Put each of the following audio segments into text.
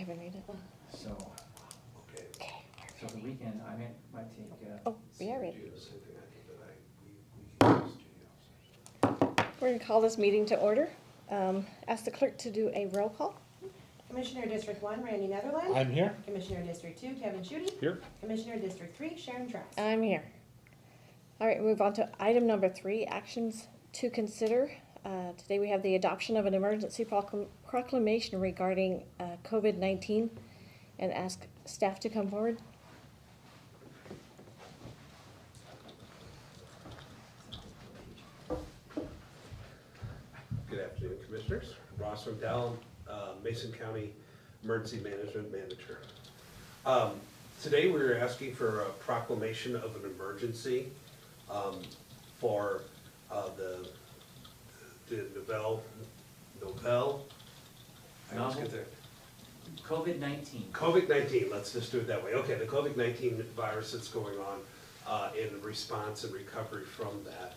Kevin read it. So, Okay. Okay. so the weekend, might take, Oh, yeah, read. Do the same thing I did, but we can use studio. We're going to call this meeting to order. Ask the clerk to do a roll call. Commissioner District 1, Randy Netherland. I'm here. Commissioner District 2, Kevin Schutte. Here. Commissioner District 3, Sharon Trask. I'm here. All right, move on to item number 3, actions to consider. Today we have the adoption of an emergency proclamation regarding COVID-19 and ask staff to come forward. Good afternoon, Commissioners. Ross McDowell, Mason County Emergency Management Manager. Today we're asking for a proclamation of an emergency for the novel, I always get there. COVID-19. COVID-19, let's just do it that way. Okay, the COVID-19 virus that's going on in response and recovery from that.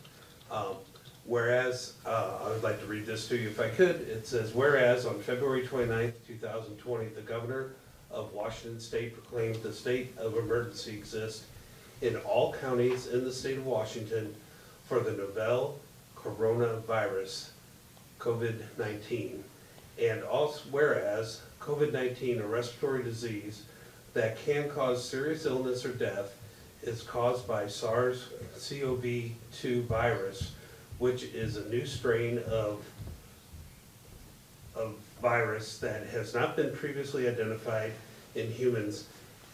Whereas, I would like to read this to you if I could. It says, whereas on February 29th, 2020, the governor of Washington State proclaimed the state of emergency exists in all counties in the state of Washington for the novel coronavirus, COVID-19. And also, whereas COVID-19, a respiratory disease that can cause serious illness or death, is caused by SARS-CoV-2 virus, which is a new strain of virus that has not been previously identified in humans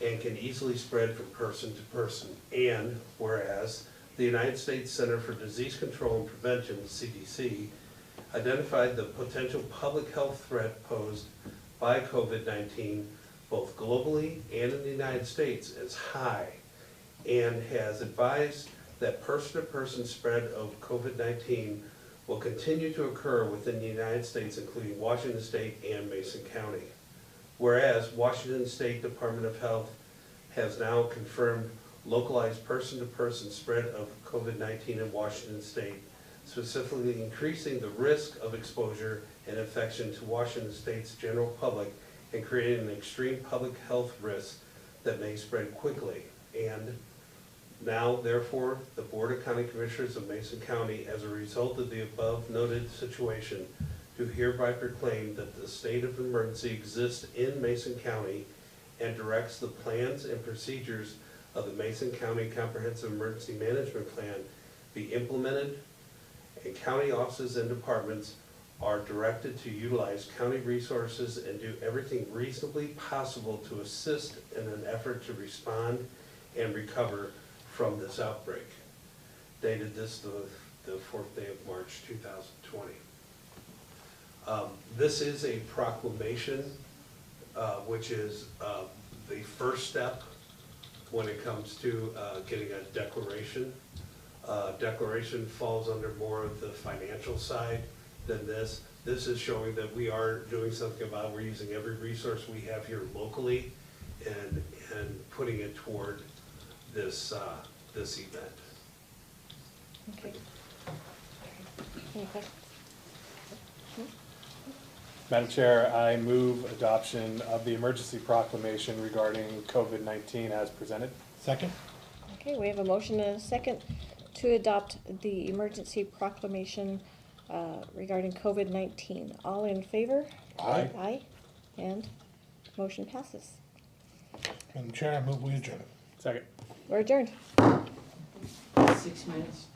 and can easily spread from person to person. And whereas the United States Center for Disease Control and Prevention, CDC, identified the potential public health threat posed by COVID-19 both globally and in the United States as high, and has advised that person-to-person spread of COVID-19 will continue to occur within the United States, including Washington State and Mason County. Whereas Washington State Department of Health has now confirmed localized person-to-person spread of COVID-19 in Washington State, specifically increasing the risk of exposure and infection to Washington State's general public and creating an extreme public health risk that may spread quickly. And now, therefore, the Board of County Commissioners of Mason County, as a result of the above noted situation, do hereby proclaim that the state of emergency exists in Mason County and directs the plans and procedures of the Mason County Comprehensive Emergency Management Plan be implemented, and county offices and departments are directed to utilize county resources and do everything reasonably possible to assist in an effort to respond and recover from this outbreak. Dated this the 4th day of March 2020. This is a proclamation, which is the first step when it comes to getting a declaration. Declaration falls under more of the financial side than this. This is showing that we are doing something about it. We're using every resource we have here locally and putting it toward this this event. Okay. Any questions? Madam Chair, I move adoption of the emergency proclamation regarding COVID-19 as presented. Second. Okay, we have a motion and a second to adopt the emergency proclamation regarding COVID-19. All in favor? Aye. Aye. And motion passes. Madam Chair, I move we adjourn. Second. We're adjourned. 6 minutes,